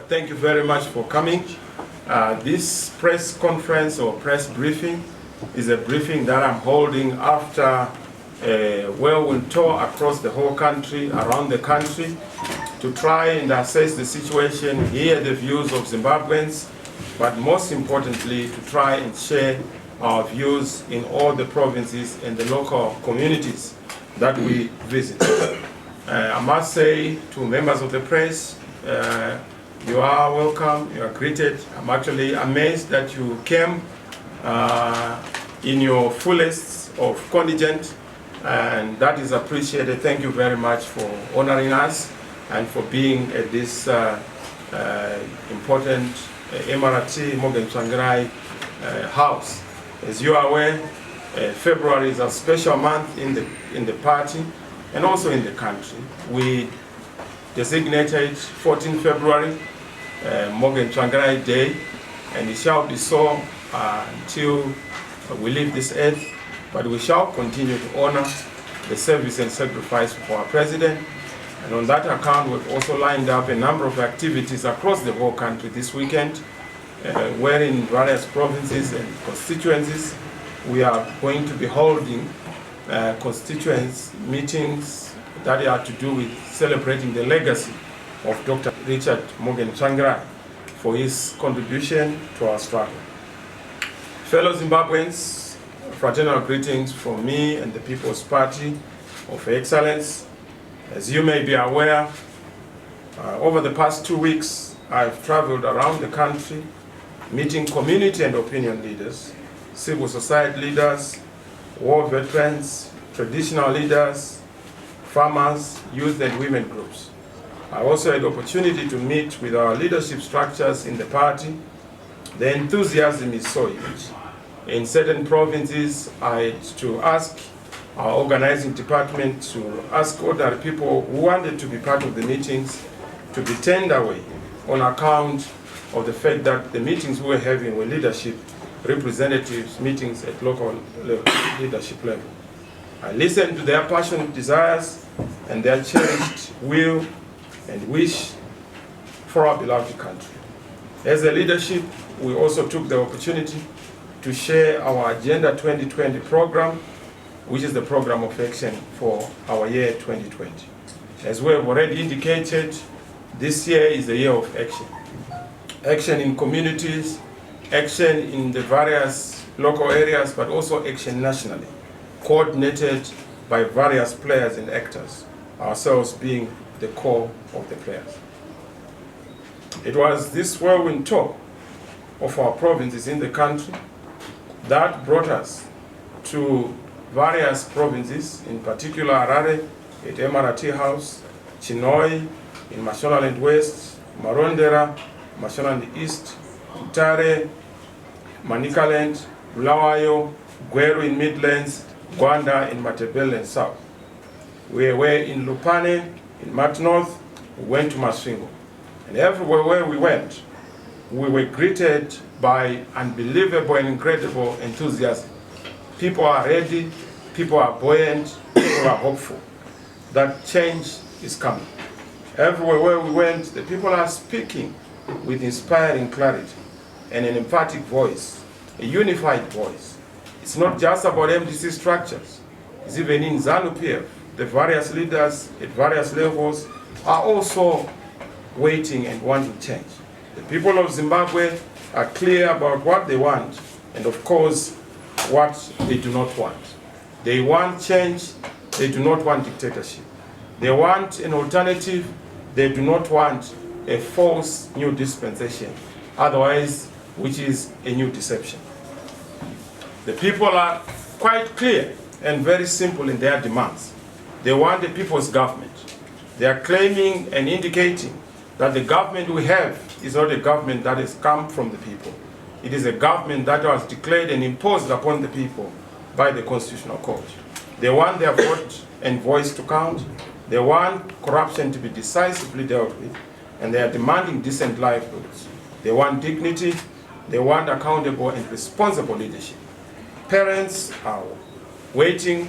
Thank you very much for coming. This press conference or press briefing is a briefing that I'm holding after a whirlwind tour across the whole country, around the country, to try and assess the situation, hear the views of Zimbabweans, but most importantly, to try and share our views in all the provinces and the local communities that we visit. I must say to members of the press, you are welcome, you are greeted. I'm actually amazed that you came in your fullest of contingent, and that is appreciated. Thank you very much for honoring us and for being at this important Emirati Morgan Tsvangirai house. As you are aware, February is a special month in the party and also in the country. We designated 14 February Morgan Tsvangirai Day, and it shall be so until we leave this earth, but we shall continue to honor the service and sacrifice of our president. And on that account, we've also lined up a number of activities across the whole country this weekend, where in various provinces and constituencies we are going to be holding constituents meetings that are to do with celebrating the legacy of Dr. Richard Morgan Tsvangirai for his contribution to our struggle. Fellow Zimbabweans, fraternal greetings from me and the People's Party of Excellence. As you may be aware, over the past 2 weeks, I've traveled around the country meeting community and opinion leaders, civil society leaders, war veterans, traditional leaders, farmers, youth and women groups. I also had the opportunity to meet with our leadership structures in the party. The enthusiasm is so huge. In certain provinces, I had to ask our organizing department to ask ordinary people who wanted to be part of the meetings to be turned away on account of the fact that the meetings we were having were leadership representatives meetings at local leadership level. I listened to their passionate desires and their cherished will and wish for our beloved country. As a leadership, we also took the opportunity to share our Agenda 2020 program, which is the program of action for our year 2020. As we have already indicated, this year is the year of action. Action in communities, action in the various local areas, but also action nationally, coordinated by various players and actors, ourselves being the core of the players. It was this whirlwind tour of our provinces in the country that brought us to various provinces, in particular Harare at Emirati House, Chinoi in Mashonaland West, Marondera, Mashonaland East, Mutare, Manicaland, Bulawayo, Gweru in Midlands, Gwanda in Matabeleland South. We were in Lupane, in Mat North, we went to Masvingo. And everywhere where we went, we were greeted by unbelievable and incredible enthusiasm. People are ready, people are buoyant, people are hopeful that change is coming. Everywhere where we went, the people are speaking with inspiring clarity and an emphatic voice, a unified voice. It's not just about MDC structures. It's even in ZANU-PF. The various leaders at various levels are also waiting and wanting change. The people of Zimbabwe are clear about what they want and, of course, what they do not want. They want change. They do not want dictatorship. They want an alternative. They do not want a false new dispensation, otherwise, which is a new deception. The people are quite clear and very simple in their demands. They want a people's government. They are claiming and indicating that the government we have is not a government that has come from the people. It is a government that was declared and imposed upon the people by the Constitutional Court. They want their vote and voice to count. They want corruption to be decisively dealt with, and they are demanding decent livelihoods. They want dignity. They want accountable and responsible leadership. Parents are waiting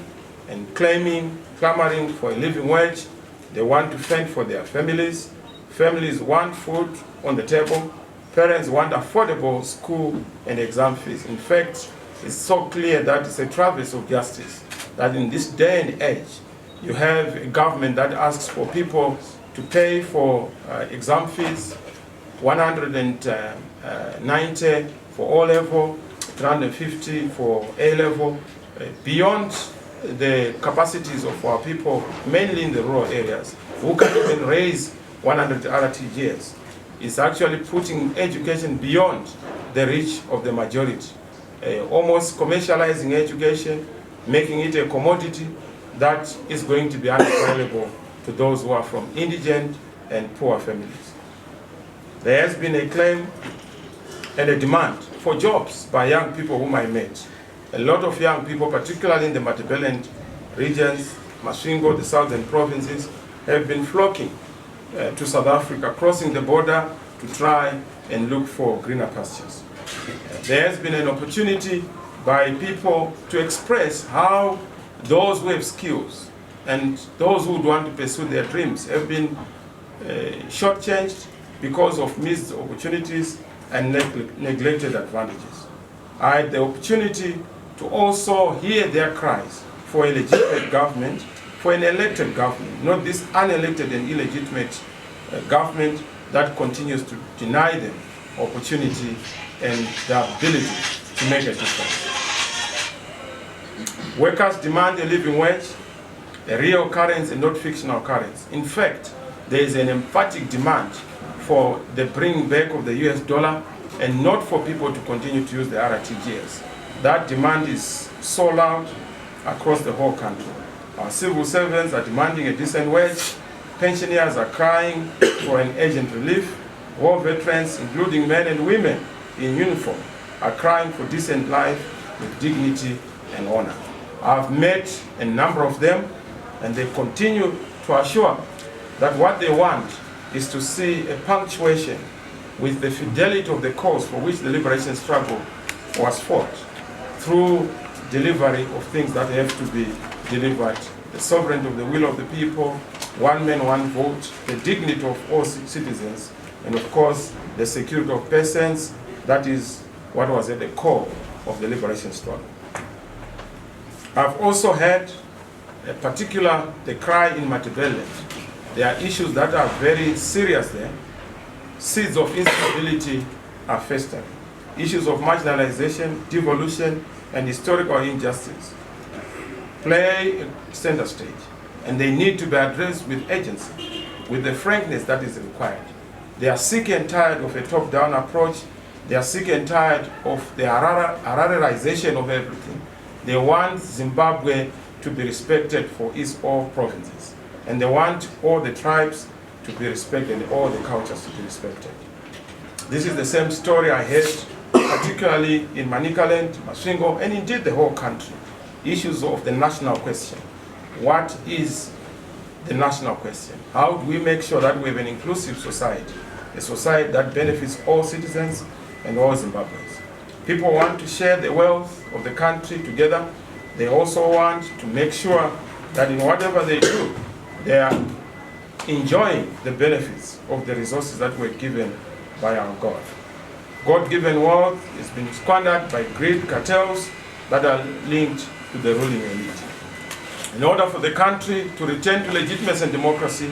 and clamoring for a living wage. They want to fend for their families. Families want food on the table. Parents want affordable school and exam fees. In fact, it's so clear that it's a travesty of justice that in this day and age, you have a government that asks for people to pay for exam fees, 190 for O-level, 350 for A-level, beyond the capacities of our people, mainly in the rural areas, who can even raise 100 RTGs. It's actually putting education beyond the reach of the majority, almost commercializing education, making it a commodity that is going to be unavailable to those who are from indigent and poor families. There has been a claim and a demand for jobs by young people whom I met. A lot of young people, particularly in the Matabeleland regions, Masvingo, the southern provinces, have been flocking to South Africa, crossing the border to try and look for greener pastures. There has been an opportunity by people to express how those who have skills and those who want to pursue their dreams have been shortchanged because of missed opportunities and neglected advantages. I had the opportunity to also hear their cries for a legitimate government, for an elected government, not this unelected and illegitimate government that continues to deny them opportunity and the ability to make a difference. Workers demand a living wage, a real currency and not fictional currency. In fact, there is an emphatic demand for the bringing back of the US dollar and not for people to continue to use the RTGS. That demand is so loud across the whole country. Our civil servants are demanding a decent wage. Pensioners are crying for an urgent relief. War veterans, including men and women in uniform, are crying for decent life with dignity and honor. I've met a number of them, and they continue to assure that what they want is to see a punctuation with the fidelity of the cause for which the liberation struggle was fought, through delivery of things that have to be delivered, the sovereignty of the will of the people, one man, one vote, the dignity of all citizens, and of course, the security of persons. That is what was at the core of the liberation struggle. I've also heard, the cry in Matabeleland. There are issues that are very serious there. Seeds of instability are festering. Issues of marginalization, devolution, and historical injustice play a center stage, and they need to be addressed with urgency, with the frankness that is required. They are sick and tired of a top-down approach. They are sick and tired of the Harareization of everything. They want Zimbabwe to be respected for its all provinces. And they want all the tribes to be respected and all the cultures to be respected. This is the same story I heard, particularly in Manicaland, Masvingo, and indeed the whole country. Issues of the national question. What is the national question? How do we make sure that we have an inclusive society? A society that benefits all citizens and all Zimbabweans. People want to share the wealth of the country together. They also want to make sure that in whatever they do, they are enjoying the benefits of the resources that were given by our God. God-given wealth has been squandered by great cartels that are linked to the ruling elite. In order for the country to return to legitimacy and democracy,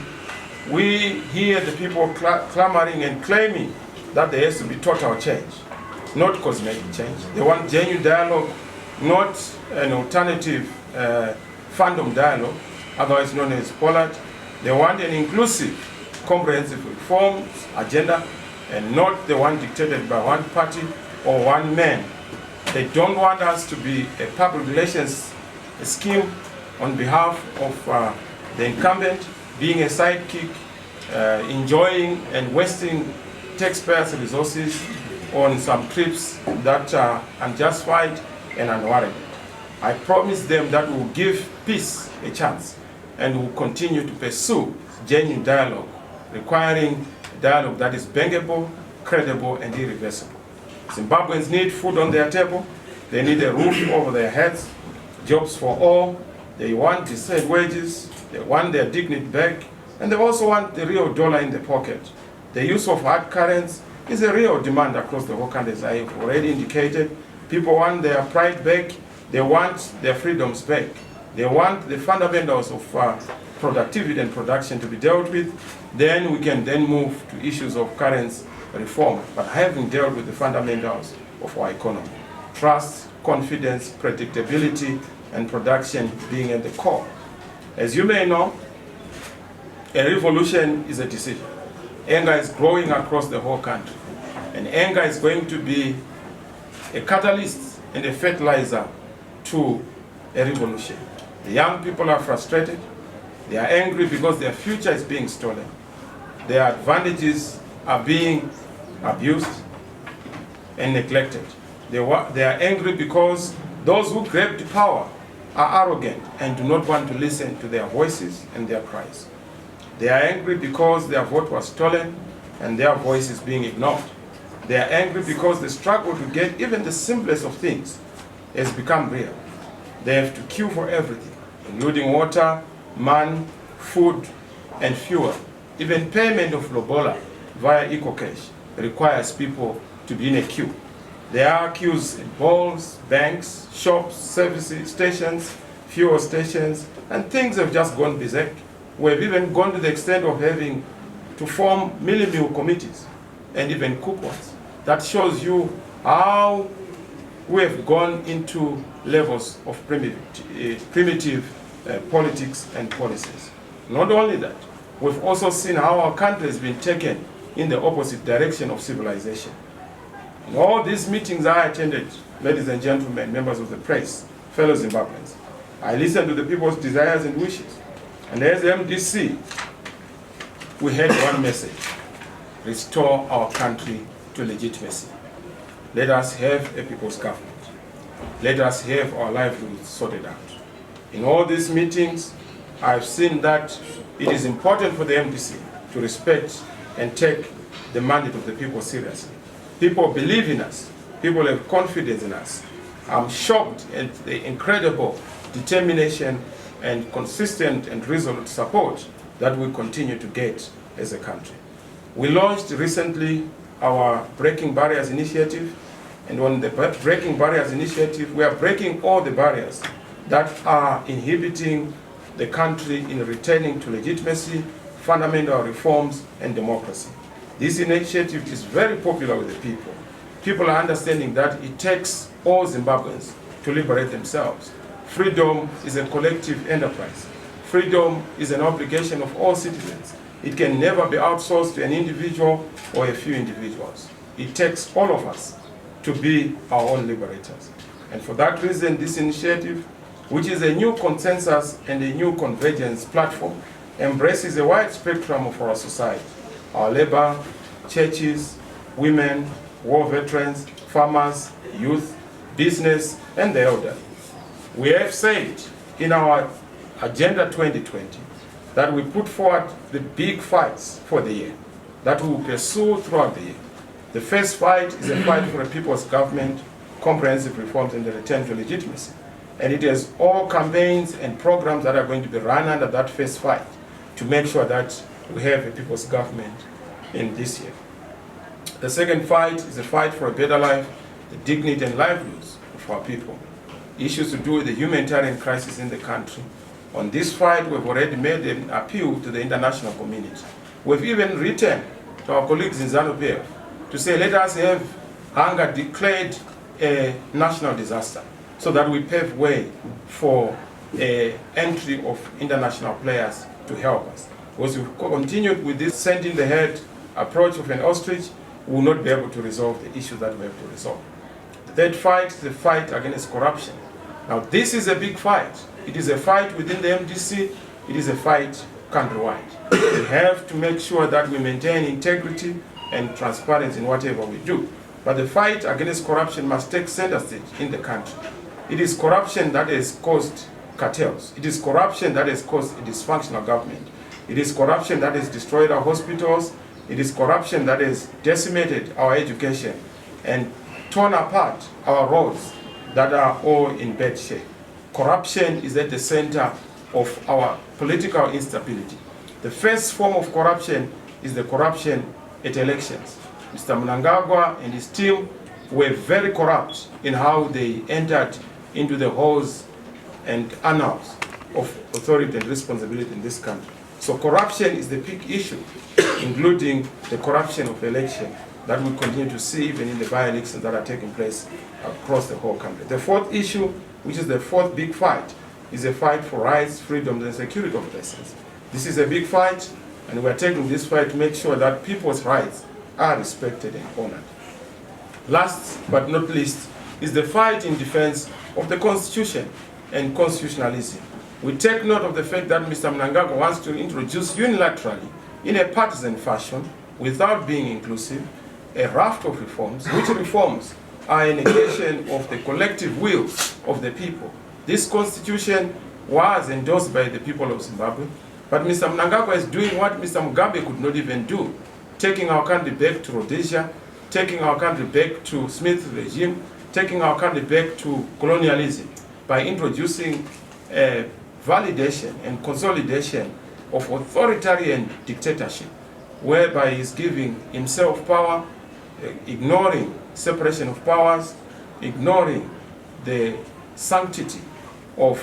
we hear the people clamoring and claiming that there has to be total change, not cosmetic change. They want genuine dialogue, not an alternative fandom dialogue, otherwise known as Pollard. They want an inclusive, comprehensive reforms agenda, and not the one dictated by one party or one man. They don't want us to be a public relations scheme on behalf of the incumbent, being a sidekick, enjoying and wasting taxpayers' resources on some trips that are unjustified and unwarranted. I promise them that we will give peace a chance and we will continue to pursue genuine dialogue, requiring dialogue that is bankable, credible, and irreversible. Zimbabweans need food on their table. They need a roof over their heads, jobs for all. They want decent wages. They want their dignity back. And they also want the real dollar in the pocket. The use of hard currency is a real demand across the whole country, as I have already indicated. People want their pride back. They want their freedoms back. They want the fundamentals of productivity and production to be dealt with. Then we can then move to issues of currency reform, but having dealt with the fundamentals of our economy. Trust, confidence, predictability, and production being at the core. As you may know, a revolution is a decision. Anger is growing across the whole country. And anger is going to be a catalyst and a fertilizer to a revolution. The young people are frustrated. They are angry because their future is being stolen. Their advantages are being abused and neglected. They are angry because those who grabbed power are arrogant and do not want to listen to their voices and their cries. They are angry because their vote was stolen and their voice is being ignored. They are angry because the struggle to get even the simplest of things has become real. They have to queue for everything, including water, man, food, and fuel. Even payment of lobola via EcoCash requires people to be in a queue. There are queues in malls, banks, shops, services, stations, fuel stations, and things have just gone berserk. We've even gone to the extent of having to form meal committees and even cook ones. That shows you how we have gone into levels of primitive politics and policies. Not only that, we've also seen how our country has been taken in the opposite direction of civilization. In all these meetings I attended, ladies and gentlemen, members of the press, fellow Zimbabweans, I listened to the people's desires and wishes. And as MDC, we had one message: restore our country to legitimacy. Let us have a people's government. Let us have our livelihoods sorted out. In all these meetings, I've seen that it is important for the MDC to respect and take the mandate of the people seriously. People believe in us. People have confidence in us. I'm shocked at the incredible determination and consistent and resolute support that we continue to get as a country. We launched recently our Breaking Barriers Initiative, and on the Breaking Barriers Initiative, we are breaking all the barriers that are inhibiting the country in returning to legitimacy, fundamental reforms, and democracy. This initiative is very popular with the people. People are understanding that it takes all Zimbabweans to liberate themselves. Freedom is a collective enterprise. Freedom is an obligation of all citizens. It can never be outsourced to an individual or a few individuals. It takes all of us to be our own liberators. And for that reason, this initiative, which is a new consensus and a new convergence platform, embraces a wide spectrum of our society: our labor, churches, women, war veterans, farmers, youth, business, and the elderly. We have said in our Agenda 2020 that we put forward the big fights for the year that we will pursue throughout the year. The first fight is a fight for a people's government, comprehensive reforms, and the return to legitimacy. And it has all campaigns and programs that are going to be run under that first fight to make sure that we have a people's government in this year. The second fight is a fight for a better life, the dignity and livelihoods of our people. Issues to do with the humanitarian crisis in the country. On this fight, we've already made an appeal to the international community. We've even written to our colleagues in ZANU-PF to say, let us have hunger declared a national disaster so that we pave way for an entry of international players to help us. Because if we continued with this sending the head approach of an ostrich, we will not be able to resolve the issues that we have to resolve. The third fight is the fight against corruption. Now, this is a big fight. It is a fight within the MDC. It is a fight countrywide. We have to make sure that we maintain integrity and transparency in whatever we do. But the fight against corruption must take center stage in the country. It is corruption that has caused cartels. It is corruption that has caused a dysfunctional government. It is corruption that has destroyed our hospitals. It is corruption that has decimated our education and torn apart our roads that are all in bad shape. Corruption is at the center of our political instability. The first form of corruption is the corruption at elections. Mr. Mnangagwa and his team were very corrupt in how they entered into the halls and annals of authority and responsibility in this country. So corruption is the big issue, including the corruption of election that we continue to see even in the by-elections that are taking place across the whole country. The fourth issue, which is the fourth big fight, is a fight for rights, freedoms, and security of persons. This is a big fight, and we are taking this fight to make sure that people's rights are respected and honored. Last but not least is the fight in defense of the Constitution and constitutionalism. We take note of the fact that Mr. Mnangagwa wants to introduce unilaterally, in a partisan fashion, without being inclusive, a raft of reforms, which reforms are an indication of the collective will of the people. This constitution was endorsed by the people of Zimbabwe, but Mr. Mnangagwa is doing what Mr. Mugabe could not even do, taking our country back to Rhodesia, taking our country back to Smith's regime, taking our country back to colonialism by introducing a validation and consolidation of authoritarian dictatorship, whereby he's giving himself power, ignoring separation of powers, ignoring the sanctity of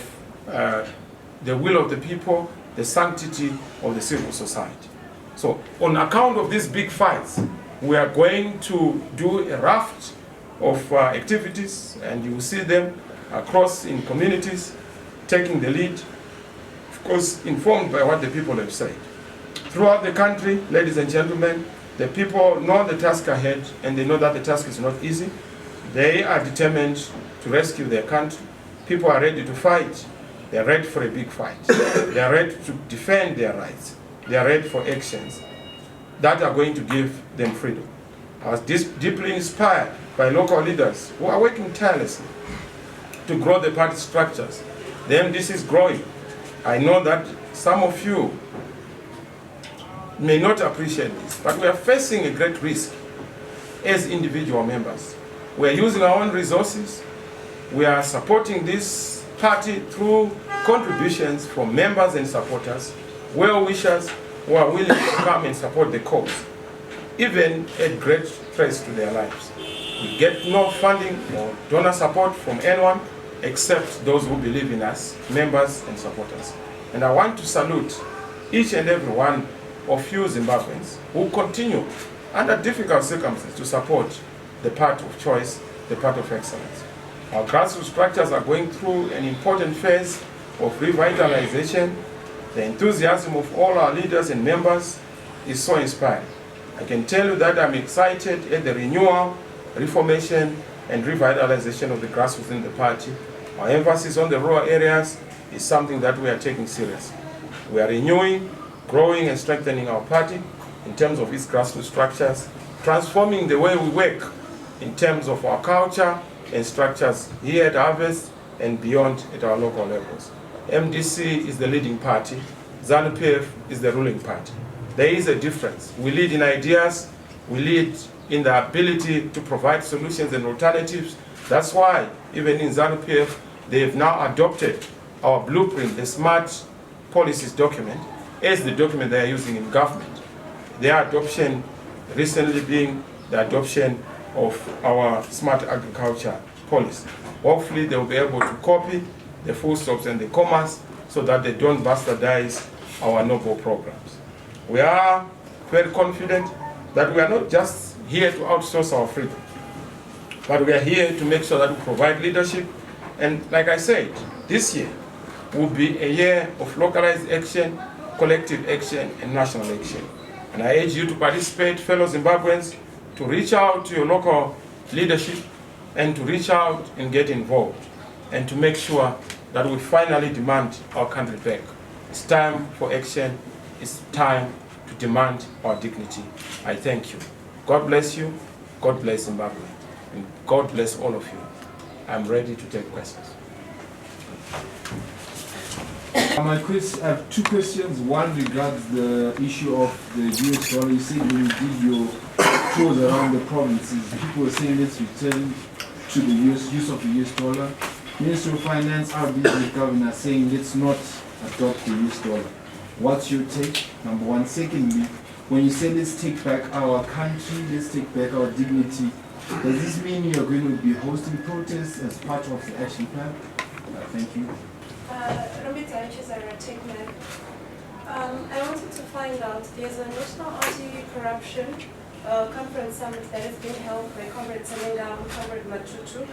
the will of the people, the sanctity of the civil society. So on account of these big fights, we are going to do a raft of activities, and you will see them across in communities, taking the lead, of course informed by what the people have said. Throughout the country, ladies and gentlemen, the people know the task ahead, and they know that the task is not easy. They are determined to rescue their country. People are ready to fight. They are ready for a big fight. They are ready to defend their rights. They are ready for actions that are going to give them freedom. I was deeply inspired by local leaders who are working tirelessly to grow the party structures. The MDC is growing. I know that some of you may not appreciate this, but we are facing a great risk as individual members. We are using our own resources. We are supporting this party through contributions from members and supporters, well-wishers who are willing to come and support the cause, even at great price to their lives. We get no funding or donor support from anyone except those who believe in us, members and supporters. And I want to salute each and every one of you Zimbabweans who continue under difficult circumstances to support the path of choice, the path of excellence. Our grassroots structures are going through an important phase of revitalization. The enthusiasm of all our leaders and members is so inspiring. I can tell you that I'm excited at the renewal, reformation, and revitalization of the grassroots in the party. Our emphasis on the rural areas is something that we are taking seriously. We are renewing, growing, and strengthening our party in terms of its grassroots structures, transforming the way we work in terms of our culture and structures here at Harvest and beyond at our local levels. MDC is the leading party. ZANU-PF is the ruling party. There is a difference. We lead in ideas. We lead in the ability to provide solutions and alternatives. That's why even in ZANU-PF, they have now adopted our blueprint, the smart policies document, as the document they are using in government. Their adoption recently being the adoption of our smart agriculture policy. Hopefully they will be able to copy the full stops and the commas so that they don't bastardize our noble programs. We are very confident that we are not just here to outsource our freedom, but we are here to make sure that we provide leadership. And like I said, this year will be a year of localized action, collective action, and national action. And I urge you to participate, fellow Zimbabweans, to reach out to your local leadership and to reach out and get involved and to make sure that we finally demand our country back. It's time for action. It's time to demand our dignity. I thank you. God bless you. God bless Zimbabwe. And God bless all of you. I'm ready to take questions. I have two questions. One regards the issue of the US dollar. You said when you did your tours around the provinces, people were saying let's return to the use of the US dollar. Minister of Finance, RB's governor, saying let's not adopt the US dollar. What's your take? Number one. Secondly, when you say let's take back our country, let's take back our dignity, does this mean you're going to be hosting protests as part of the action plan? Thank you. I wanted to find out, there's a National Anti-Corruption Conference Summit that is being held by Comrade Selenga, Comrade Matutu,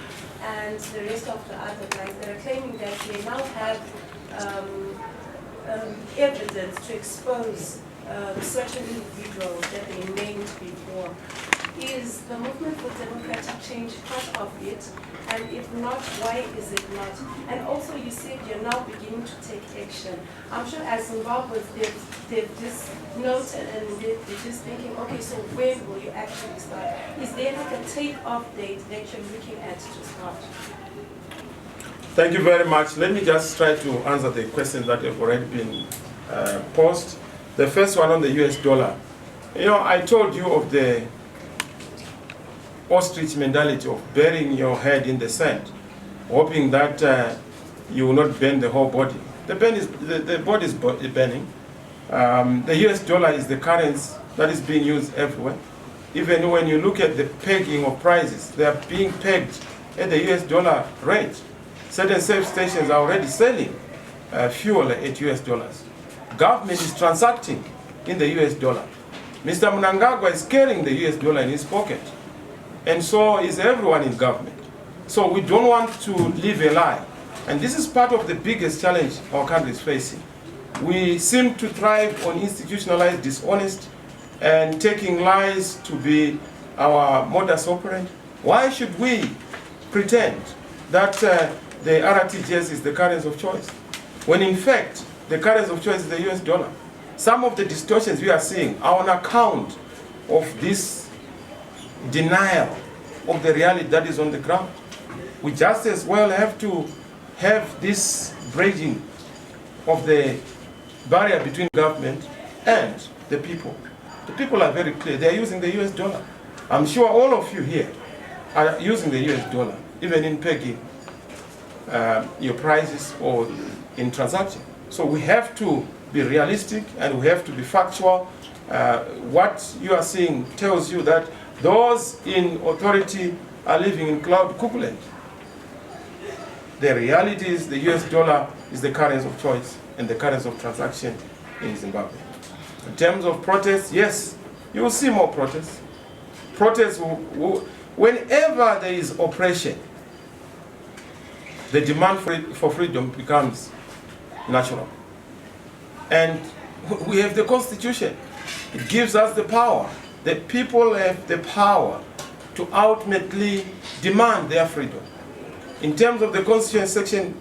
and the rest of the other guys that are claiming that they now have evidence to expose certain individuals that they named before. Is the movement for democratic change part of it? And if not, why is it not? And also, you said you're now beginning to take action. I'm sure as Zimbabweans, they've just noted and they're just thinking, okay, so when will you actually start? Is there like a take-off date that you're looking at to start? Thank you very much. Let me just try to answer the questions that have already been posed. The first one on the US dollar. You know, I told you of the ostrich mentality of burying your head in the sand, hoping that you will not burn the whole body. The body is burning. The US dollar is the currency that is being used everywhere. Even when you look at the pegging of prices, they are being pegged at the US dollar rate. Certain safe stations are already selling fuel at US dollars. Government is transacting in the US dollar. Mr. Mnangagwa is carrying the US dollar in his pocket. And so is everyone in government. So we don't want to live a lie. And this is part of the biggest challenge our country is facing. We seem to thrive on institutionalized dishonest and taking lies to be our modus operandi. Why should we pretend that the RTGS is the currency of choice, when in fact the currency of choice is the US dollar? Some of the distortions we are seeing are on account of this denial of the reality that is on the ground. We just as well have to have this bridging of the barrier between government and the people. The people are very clear. They are using the US dollar. I'm sure all of you here are using the US dollar, even in pegging your prices or in transaction. So we have to be realistic and we have to be factual. What you are seeing tells you that those in authority are living in cloud cuckooland. The reality is the US dollar is the currency of choice and the currency of transaction in Zimbabwe. In terms of protests, yes, you will see more protests. Protests whenever there is oppression, the demand for freedom becomes natural. And we have the Constitution. It gives us the power. The people have the power to ultimately demand their freedom. In terms of the Constitution section,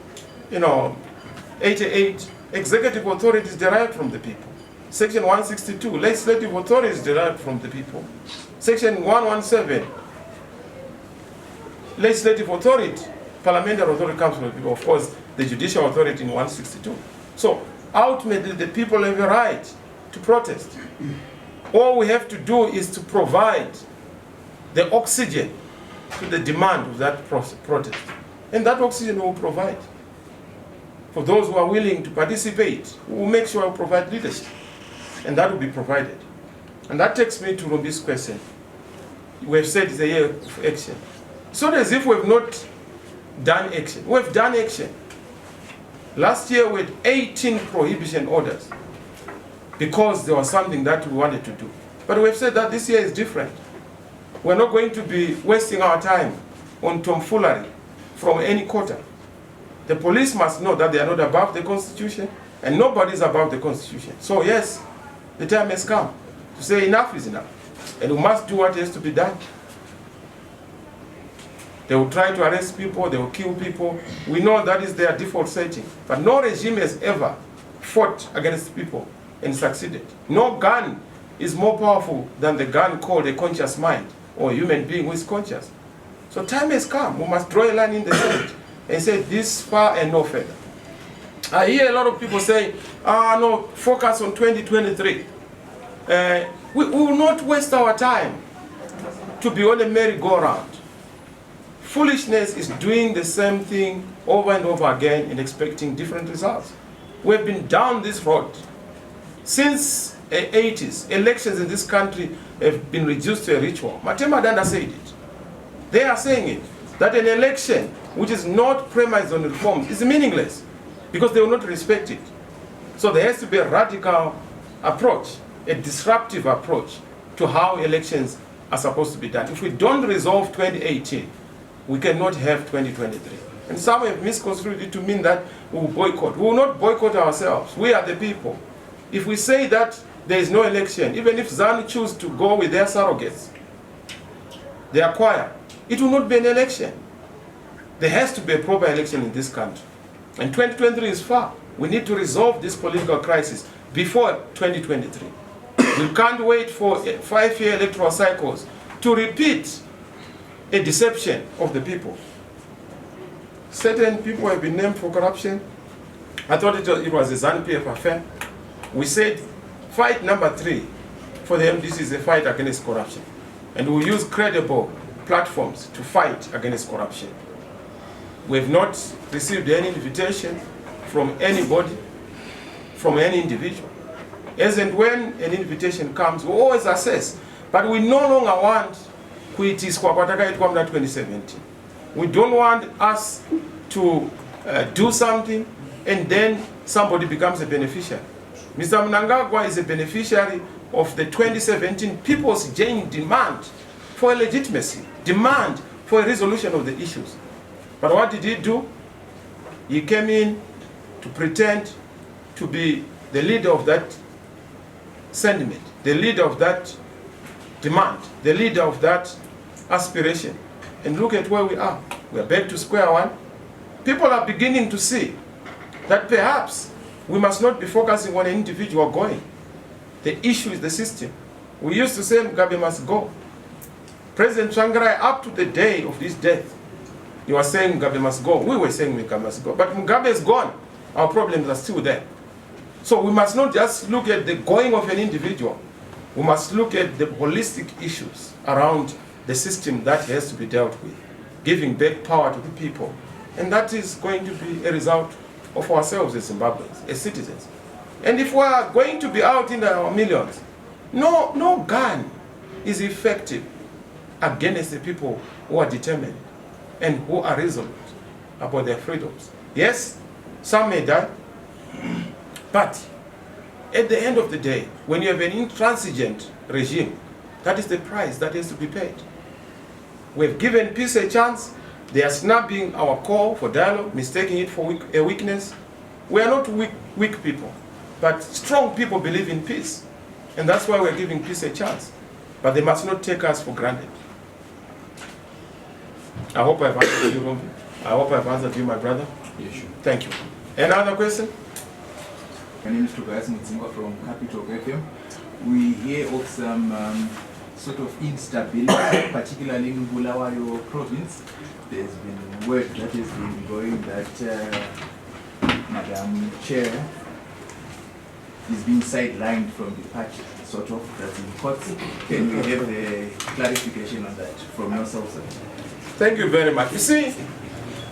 88, executive authority is derived from the people. Section 162, legislative authority is derived from the people. Section 117, legislative authority, parliamentary authority comes from the people. Of course, the judicial authority in 162. So ultimately, the people have a right to protest. All we have to do is to provide the oxygen to the demand of that protest. And that oxygen we will provide. For those who are willing to participate, we will make sure we provide leadership. And that will be provided. And that takes me to Rumbi's question. We have said it's a year of action. It's not as if we have not done action. We have done action. Last year we had 18 prohibition orders, because there was something that we wanted to do. But we have said that this year is different. We're not going to be wasting our time on tomfoolery from any quarter. The police must know that they are not above the Constitution, and nobody is above the Constitution. So yes, the time has come to say enough is enough, and we must do what has to be done. They will try to arrest people, they will kill people. We know that is their default setting. But no regime has ever fought against people and succeeded. No gun is more powerful than the gun called a conscious mind, or a human being who is conscious. So time has come. We must draw a line in the sand and say this far and no further. I hear a lot of people say, no, focus on 2023. We will not waste our time to be on a merry-go-round. Foolishness is doing the same thing over and over again and expecting different results. We've been down this road Since the 80s, elections in this country have been reduced to a ritual. Matema Danda said it. They are saying it, that an election which is not premised on reforms is meaningless because they will not respect it. So there has to be a radical approach, a disruptive approach to how elections are supposed to be done. If we don't resolve 2018, we cannot have 2023. And some have misconstrued it to mean that we will boycott. We will not boycott ourselves. We are the people. If we say that there is no election, even if ZANU choose to go with their surrogates, they acquire, it will not be an election. There has to be a proper election in this country. And 2023 is far. We need to resolve this political crisis before 2023. We can't wait for 5-year electoral cycles to repeat a deception of the people. Certain people have been named for corruption. I thought it was a ZANU-PF affair. We said fight number 3 for the MDC is a fight against corruption. And we use credible platforms to fight against corruption. We have not received any invitation from anybody, from any individual. As and when an invitation comes, we always assess. But we no longer want kuitis kwa 2017. We don't want us to do something and then somebody becomes a beneficiary. Mr. Mnangagwa is a beneficiary of the 2017 people's genuine demand for legitimacy, demand for a resolution of the issues. But what did he do? He came in to pretend to be the leader of that sentiment, the leader of that demand, the leader of that aspiration. And look at where we are. We are back to square one. People are beginning to see that perhaps we must not be focusing on an individual going. The issue is the system. We used to say Mugabe must go. President Tsvangirai, up to the day of his death, he was saying Mugabe must go. We were saying Mugabe must go. But Mugabe is gone. Our problems are still there. So we must not just look at the going of an individual. We must look at the holistic issues around the system that has to be dealt with, giving back power to the people. And that is going to be a result of ourselves as Zimbabweans, as citizens. And if we are going to be out in our millions, no gun is effective against the people who are determined and who are resolute about their freedoms. Yes, some may die, but at the end of the day, when you have an intransigent regime, that is the price that has to be paid. We've given peace a chance. They are snapping our call for dialogue, mistaking it for a weakness. We are not weak people, but strong people believe in peace. And that's why we're giving peace a chance. But they must not take us for granted. I hope I've answered you, Rombi. I hope I've answered you, my brother. Yeah, sure. Thank you. Another question? My name is Tobias Mutsinga from Capital FM. We hear of some sort of instability, particularly in Bulawayo province. There's been word that has been going that Madam Chair is being sidelined from the party, sort of, that's in courts. Can we have a clarification on that from yourself, sir? Thank you very much. You see,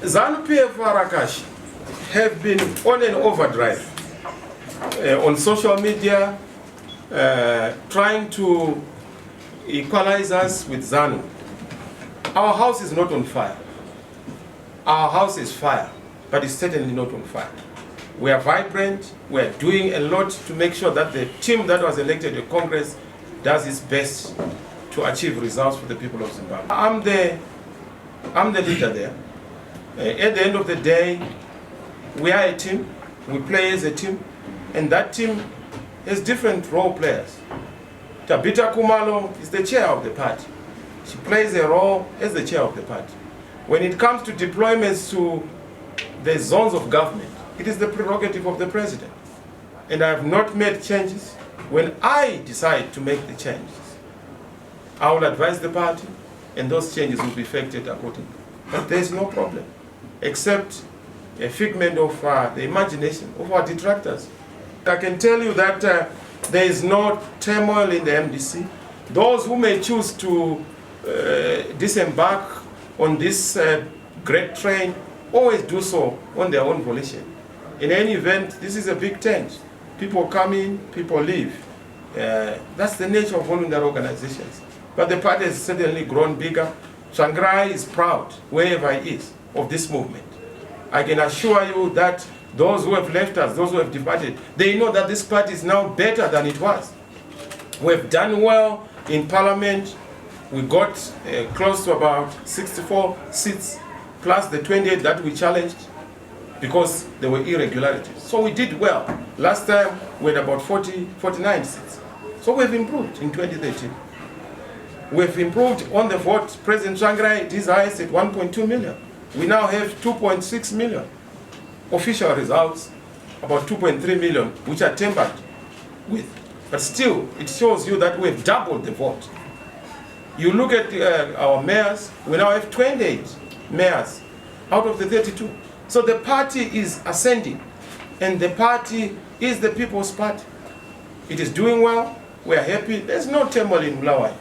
ZANU-PF Arakash have been on an overdrive on social media, trying to equalize us with ZANU. Our house is not on fire. Our house is fire, but it's certainly not on fire. We are vibrant. We are doing a lot to make sure that the team that was elected to Congress does its best to achieve results for the people of Zimbabwe. I'm the leader there. At the end of the day, we are a team. We play as a team, and that team has different role players. Tabita Kumalo is the chair of the party. She plays a role as the chair of the party. When it comes to deployments to the zones of government, it is the prerogative of the president. And I have not made changes. When I decide to make the changes, I will advise the party, and those changes will be effected accordingly. But there is no problem, except a figment of the imagination of our detractors. I can tell you that there is no turmoil in the MDC. Those who may choose to disembark on this great train always do so on their own volition. In any event, this is a big tent. People come in, people leave. That's the nature of voluntary organizations. But the party has certainly grown bigger. Tsvangirai is proud, wherever he is, of this movement. I can assure you that those who have left us, those who have departed, they know that this party is now better than it was. We've done well in parliament. We got close to about 64 seats, plus the 28 that we challenged, because there were irregularities. So we did well. Last time we had about 49 seats. So we've improved in 2013. We've improved on the vote. Presdent Chamisa, it is highest at 1.2 million. We now have 2.6 million. Official results, about 2.3 million, which are tempered with. But still, it shows you that we've doubled the vote. You look at our mayors, we now have 28 mayors out of the 32. So the party is ascending, and the party is the people's party. It is doing well, we are happy. There's no turmoil in Bulawayo.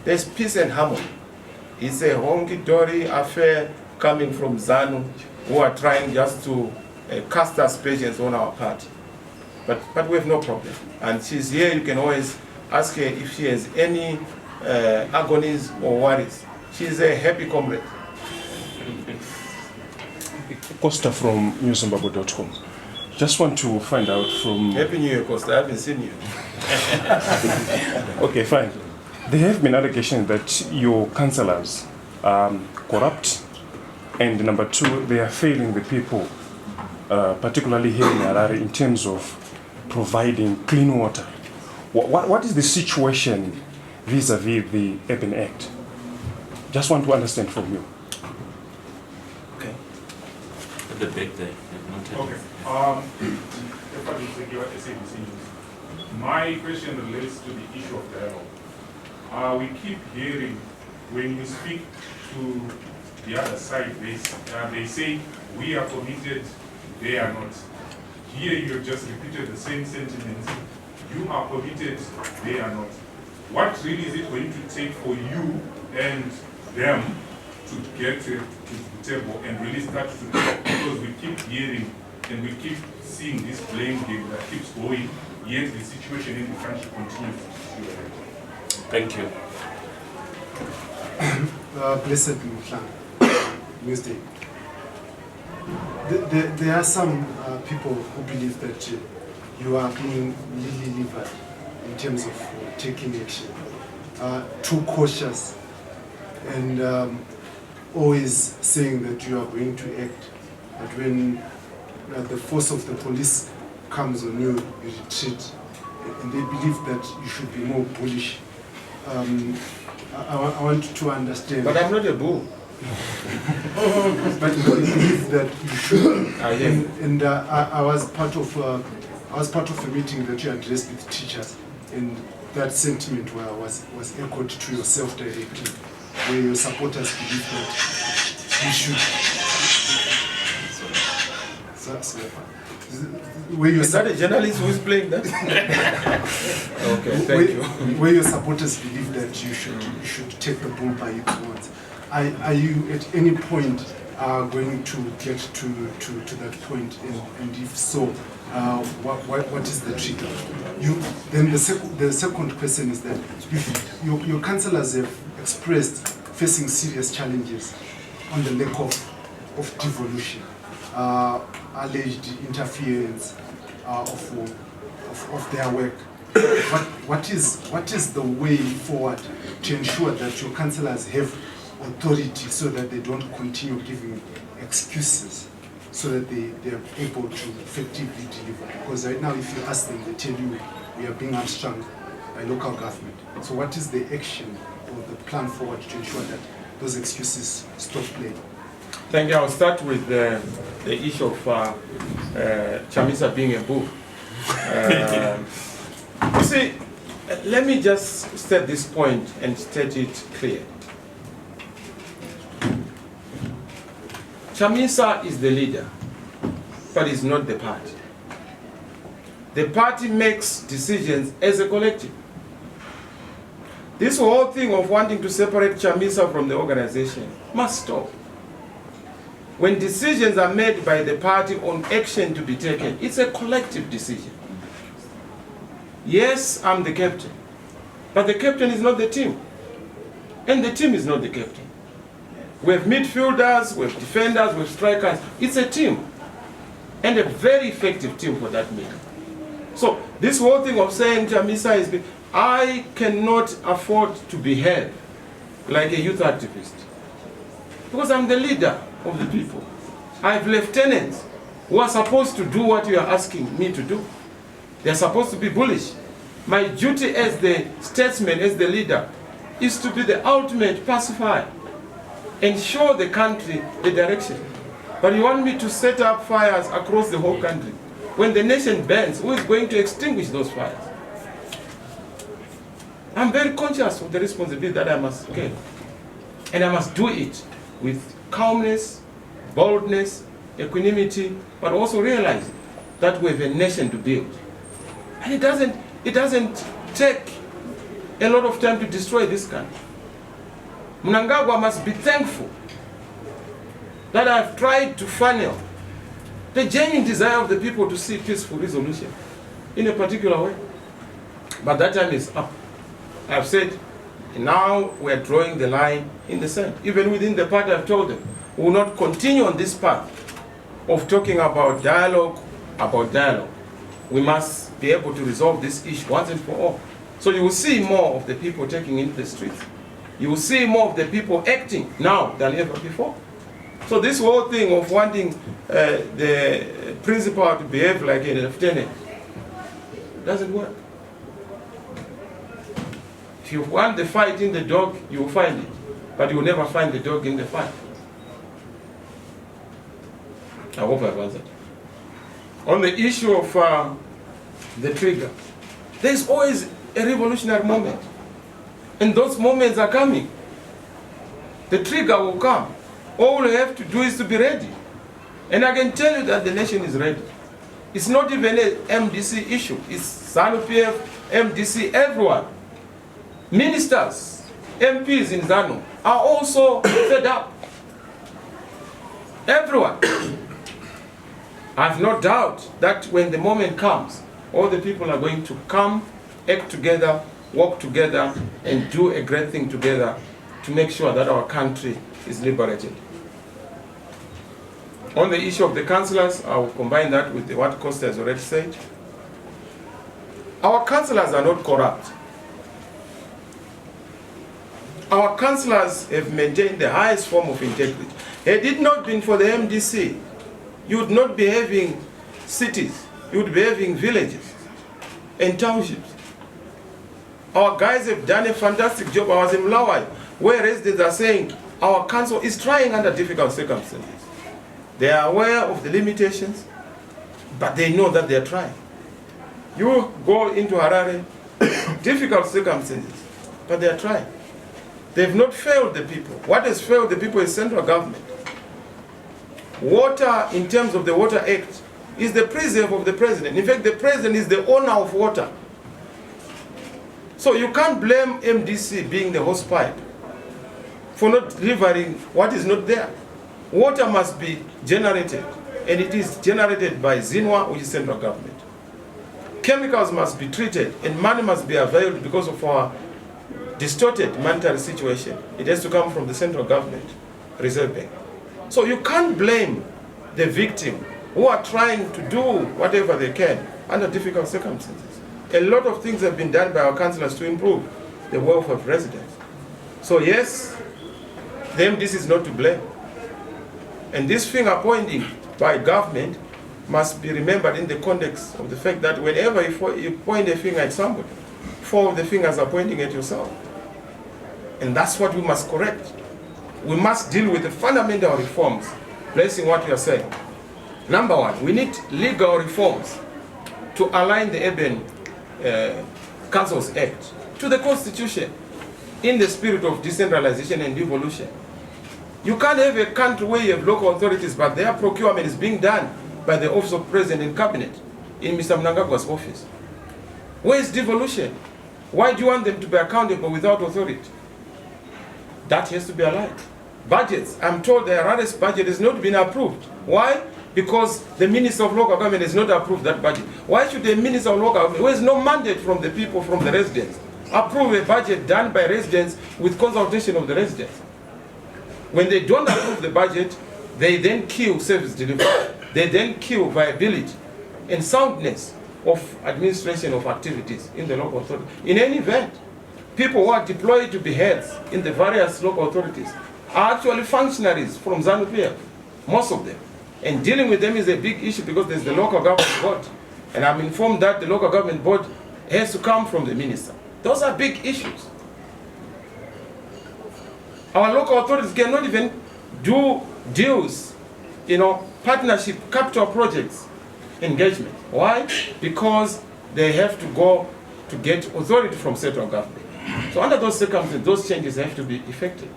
There's peace and harmony. It's a honky-dory affair coming from ZANU, who are trying just to cast aspersions on our party. But we have no problem. And she's here, you can always ask her if she has any agonies or worries. She's a happy comrade. Costa from newzimbabwe.com. Just want to find out from... Happy New Year, Costa. I haven't seen you. Okay, fine. There have been allegations that your councillors are corrupt, and number two, they are failing the people, particularly here in Harare, in terms of providing clean water. What is the situation vis-a-vis the Urban Act? Just want to understand from you. Okay. At the back there. Okay. My question relates to the issue of dialogue. We keep hearing when you speak to the other side, they say we are committed, they are not. Here you have just repeated the same sentiments. You are committed, they are not. What really is it going to take for you and them to get to the table and really start to talk? Because we keep hearing and we keep seeing this blame game that keeps going, yet the situation in the country continues to deteriorate. Thank you. Blessed Wednesday. There are some people who believe that you are being lily-livered in terms of taking action, too cautious, and always saying that you are going to act, but when the force of the police comes on you, you retreat, and they believe that you should be more bullish. I want to understand. But I'm not a bull. But you believe that you should. I am. And I was part of a meeting that you addressed with teachers, and that sentiment was echoed to yourself directly, where your supporters believe that you should. Is that a journalist who is playing that? Okay, thank you. Where your supporters believe that you should take the bull by its horns. Are you at any point going to get to that point? And if so, what is the trigger? Then the second question is that if your councillors have expressed facing serious challenges on the lack of devolution, alleged interference of their work. What is the way forward to ensure that your councillors have authority so that they don't continue giving excuses, so that they are able to effectively deliver? Because right now, if you ask them, they tell you we are being hamstrung by local government. So what is the action or the plan forward to ensure that those excuses stop playing? Thank you. I'll start with the issue of Chamisa being a bull. You see, let me just state this point and state it clear. Chamisa is the leader, but is not the party. The party makes decisions as a collective. This whole thing of wanting to separate Chamisa from the organization must stop. When decisions are made by the party on action to be taken, it's a collective decision. Yes, I'm the captain, but the captain is not the team, and the team is not the captain. We have midfielders, we have defenders, we have strikers. It's a team, and a very effective team for that matter. So this whole thing of saying Chamisa is, I cannot afford to behave like a youth activist, because I'm the leader of the people. I have lieutenants who are supposed to do what you are asking me to do. They are supposed to be bullish. My duty as the statesman, as the leader, is to be the ultimate pacifier and show the country the direction. But you want me to set up fires across the whole country. When the nation burns, who is going to extinguish those fires? I'm very conscious of the responsibility that I must get. And I must do it with calmness, boldness, equanimity, but also realize that we have a nation to build. And it doesn't take a lot of time to destroy this country. Mnangagwa must be thankful that I've tried to funnel the genuine desire of the people to see peaceful resolution in a particular way. But that time is up. I've said, now we're drawing the line in the sand. Even within the party, I've told them, we will not continue on this path of talking about dialogue. We must be able to resolve this issue once and for all. So you will see more of the people taking into the streets. You will see more of the people acting now than ever before. So this whole thing of wanting the principal to behave like a lieutenant doesn't work. If you want the fight in the dog, you will find it. But you will never find the dog in the fight. I hope I've answered. On the issue of the trigger, there's always a revolutionary moment. And those moments are coming. The trigger will come. All we have to do is to be ready. And I can tell you that the nation is ready. It's not even an MDC issue. It's ZANU-PF, MDC, everyone. Ministers, MPs in ZANU are also fed up. Everyone. I have no doubt that when the moment comes, all the people are going to come, act together, work together, and do a great thing together to make sure that our country is liberated. On the issue of the councillors, I will combine that with what Costa has already said. Our councillors are not corrupt. Our councillors have maintained the highest form of integrity. Had it not been for the MDC, you would not be having cities, you would be having villages and townships. Our guys have done a fantastic job. I was in Mlawai, where residents are saying our council is trying under difficult circumstances. They are aware of the limitations, but they know that they are trying. You go into Harare, difficult circumstances, but they are trying. They've not failed the people. What has failed the people is central government. Water, in terms of the Water Act, is the preserve of the president. In fact, the president is the owner of water. So you can't blame MDC being the hosepipe for not delivering what is not there. Water must be generated, and it is generated by ZINWA, which is central government. Chemicals must be treated, and money must be availed because of our distorted monetary situation. It has to come from the central government, Reserve Bank. So you can't blame the victim who are trying to do whatever they can under difficult circumstances. A lot of things have been done by our councillors to improve the welfare of residents. So yes, the MDC is not to blame. And this finger pointing by government must be remembered in the context of the fact that whenever you point a finger at somebody, 4 of the fingers are pointing at yourself. And that's what we must correct. We must deal with the fundamental reforms, placing what we are saying. Number 1, we need legal reforms to align the Urban Councils Act to the Constitution in the spirit of decentralization and devolution. You can't have a country where you have local authorities, but their procurement is being done by the Office of President and Cabinet in Mr. Mnangagwa's office. Where is devolution? Why do you want them to be accountable without authority? That has to be aligned. Budgets, I'm told the Harare's budget has not been approved. Why? because the Minister of Local Government has not approved that budget. Why should the Minister of Local Government, who has no mandate from the people, from the residents, approve a budget done by residents with consultation of the residents? When they don't approve the budget, they then kill service delivery. They then kill viability and soundness of administration of activities in the local authority. In any event, people who are deployed to be heads in the various local authorities are actually functionaries from ZANU-PF, most of them. And dealing with them is a big issue because there's the local government board. And I'm informed that the local government board has to come from the minister. Those are big issues. Our local authorities cannot even do deals, partnership, capital projects, engagement. Why? Because they have to go to get authority from central government. So under those circumstances, those changes have to be effected.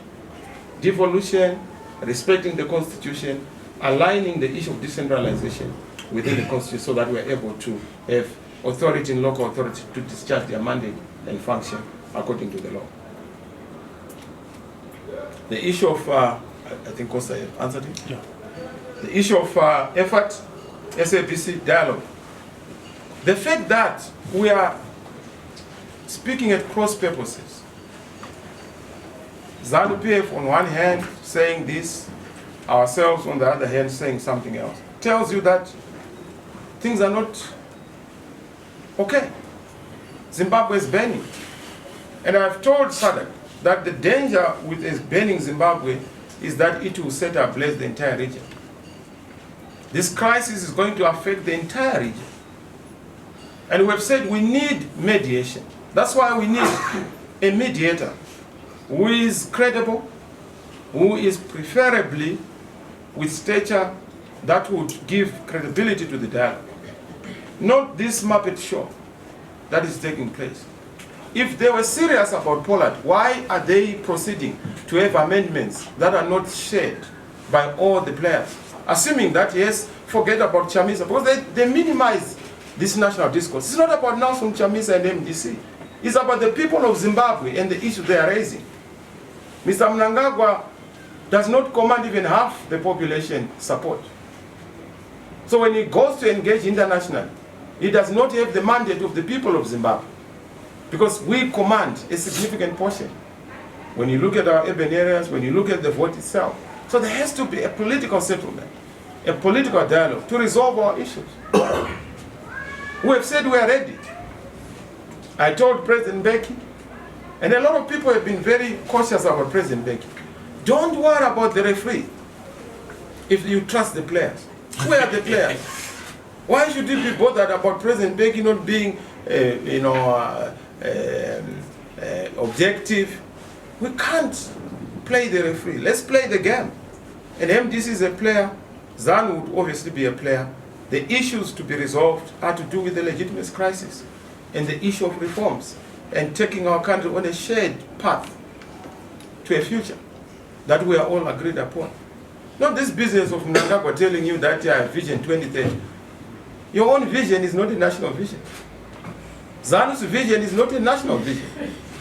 Devolution, respecting the constitution, aligning the issue of decentralization within the constitution so that we're able to have authority in local authority to discharge their mandate and function according to the law. The issue of, I think Costa answered it? Yeah. The issue of effort, SABC dialogue. The fact that we are speaking at cross purposes, ZANU-PF on one hand saying this, ourselves on the other hand saying something else, tells you that things are not okay. Zimbabwe is burning. And I've told SADC that the danger with burning Zimbabwe is that it will set ablaze the entire region. This crisis is going to affect the entire region. And we have said we need mediation. That's why we need a mediator who is credible, who is preferably with stature that would give credibility to the dialogue. Not this Muppet show that is taking place. If they were serious about Poland, why are they proceeding to have amendments that are not shared by all the players? Assuming that, yes, forget about Chamisa, because they minimize this national discourse. It's not about Nelson Chamisa and MDC. It's about the people of Zimbabwe and the issues they are raising. Mr. Mnangagwa does not command even half the population support. So when he goes to engage internationally, he does not have the mandate of the people of Zimbabwe, because we command a significant portion. When you look at our urban areas, when you look at the vote itself. So there has to be a political settlement, a political dialogue to resolve our issues. We have said we are ready. I told President Mbeki, and a lot of people have been very cautious about President Mbeki. Don't worry about the referee if you trust the players. Where are the players? Why should you be bothered about President Mbeki not being, objective? We can't play the referee. Let's play the game. And MDC is a player. ZAN would obviously be a player. The issues to be resolved are to do with the legitimacy crisis and the issue of reforms and taking our country on a shared path to a future that we are all agreed upon. Not this business of Mnangagwa telling you that Vision 2030. Your own vision is not a national vision. ZANU's vision is not a national vision.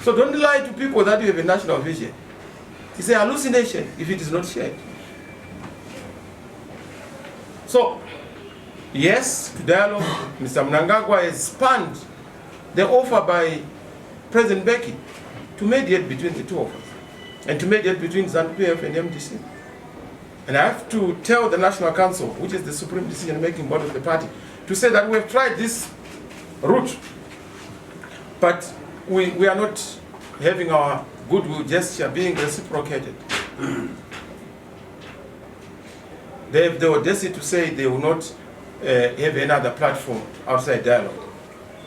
So don't lie to people that you have a national vision. It's a hallucination if it is not shared. So, yes, to dialogue, Mr. Mnangagwa has spanned the offer by President Mbeki to mediate between the two of us and to mediate between ZANU-PF and MDC. And I have to tell the National Council, which is the supreme decision-making body of the party, to say that we have tried this route, but we are not having our goodwill gesture being reciprocated. They have the audacity to say they will not have another platform outside dialogue.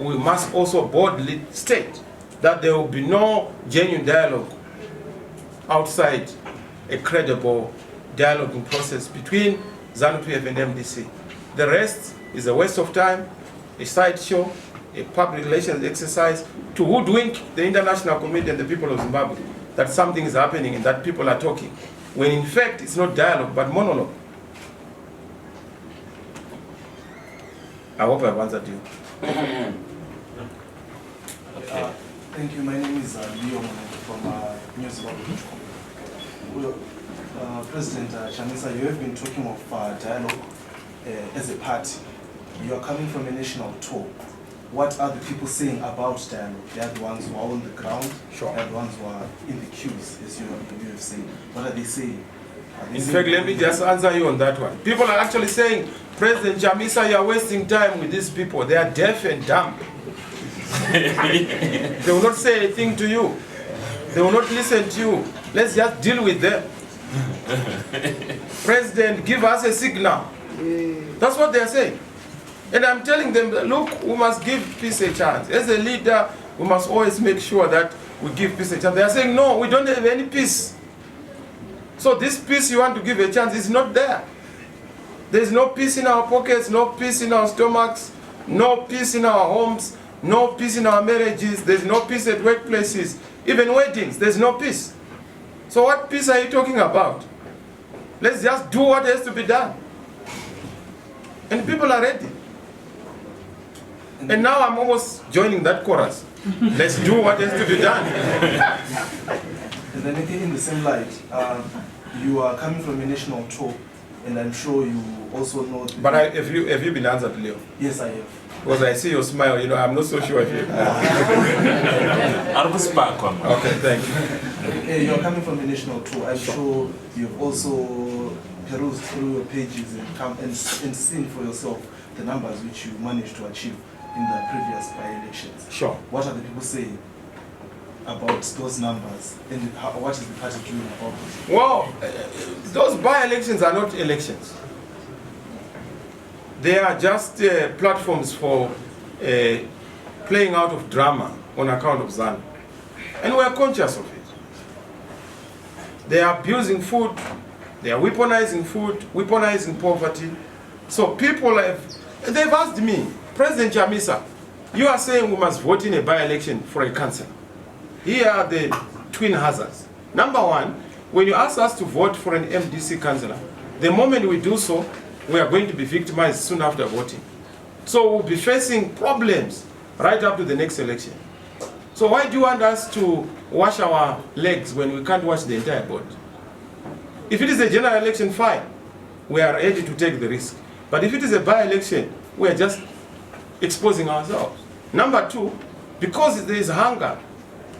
We must also boldly state that there will be no genuine dialogue outside a credible dialoguing process between ZANU-PF and MDC. The rest is a waste of time, a sideshow, a public relations exercise to hoodwink the international community and the people of Zimbabwe that something is happening and that people are talking, when in fact it's not dialogue but monologue. I hope I've answered you. Thank you. My name is Leo from newszimbabwe.com. Well, President Chamisa, you have been talking of dialogue as a party, you are coming from a national tour. What are the people saying about dialogue? They are the ones who are on the ground, Sure. they are the ones who are in the queues, as you have said. What are they saying? In fact, let me just answer you on that one. People are actually saying, President Chamisa, you are wasting time with these people. They are deaf and dumb. They will not say a thing to you. They will not listen to you. Let's just deal with them. President, give us a signal. That's what they are saying. And I'm telling them, look, we must give peace a chance. As a leader, we must always make sure that we give peace a chance. They are saying, no, we don't have any peace. So this peace you want to give a chance is not there. There is no peace in our pockets, no peace in our stomachs, no peace in our homes, no peace in our marriages, there's no peace at workplaces, even weddings, there's no peace. So what peace are you talking about? Let's just do what has to be done. And people are ready. And now I'm almost joining that chorus. Let's do what has to be done. And then again, in the same light, you are coming from a national tour, and I'm sure you also know... But have you been answered, Leo? Yes, I have. Because I see your smile, you know, I'm not so sure if you... Okay, thank you. You're coming from a national tour. I'm sure you've also perused through your pages and seen for yourself the numbers which you managed to achieve in the previous by-elections. Sure. What are the people saying about those numbers, and what is the party doing about it? Well, those by-elections are not elections. They are just platforms for playing out of drama on account of ZANU. And we are conscious of it. They are abusing food, they are weaponizing food, weaponizing poverty. So people they've asked me, President Chamisa, you are saying we must vote in a by-election for a councillor. Here are the twin hazards. Number one, when you ask us to vote for an MDC councillor, the moment we do so, we are going to be victimized soon after voting. So we'll be facing problems right up to the next election. So why do you want us to wash our legs when we can't wash the entire boat? If it is a general election, fine. We are ready to take the risk. But if it is a by-election, we are just exposing ourselves. Number two, because there is hunger,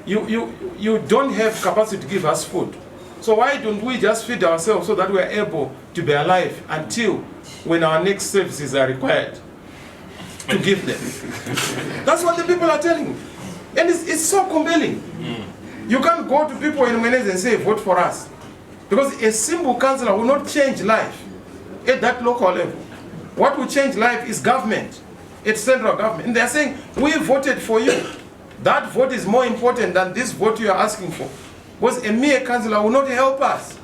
you don't have capacity to give us food. So why don't we just feed ourselves so that we are able to be alive until when our next services are required to give them? That's what the people are telling me. And it's so compelling. You can't go to people in Menez and say, vote for us. Because a simple councillor will not change life at that local level. What will change life is government, it's central government. And they're saying, we voted for you. That vote is more important than this vote you are asking for. Because a mere councillor will not help us.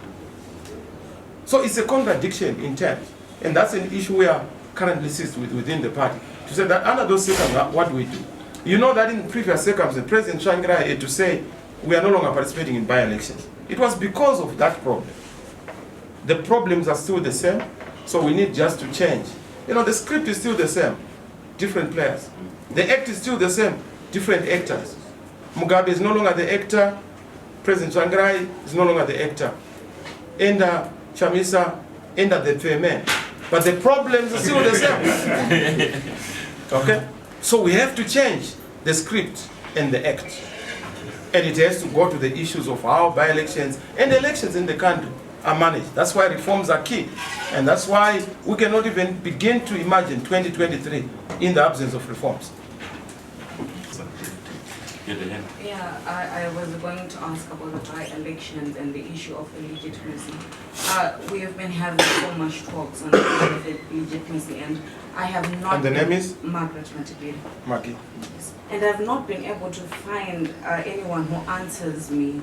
So it's a contradiction in terms. And that's an issue we are currently seized with within the party. To say that under those circumstances, what do we do? You know that in previous circumstances, President Tsvangirai had to say, we are no longer participating in by-elections. It was because of that problem. The problems are still the same, so we need just to change. You know, the script is still the same, different players. The act is still the same, different actors. Mugabe is no longer the actor, President Tsvangirai is no longer the actor. Enda Chamisa, Enda the payment. But the problems are still the same. Okay? So we have to change the script and the act. And it has to go to the issues of how by-elections and elections in the country are managed. That's why reforms are key. And that's why we cannot even begin to imagine 2023 in the absence of reforms. Yeah, I was going to ask about the by-elections and the issue of illegitimacy. We have been having so much talks on the issue of illegitimacy, and I have not... And the name is? Margaret Matigiri. Maki. And I've not been able to find anyone who answers me,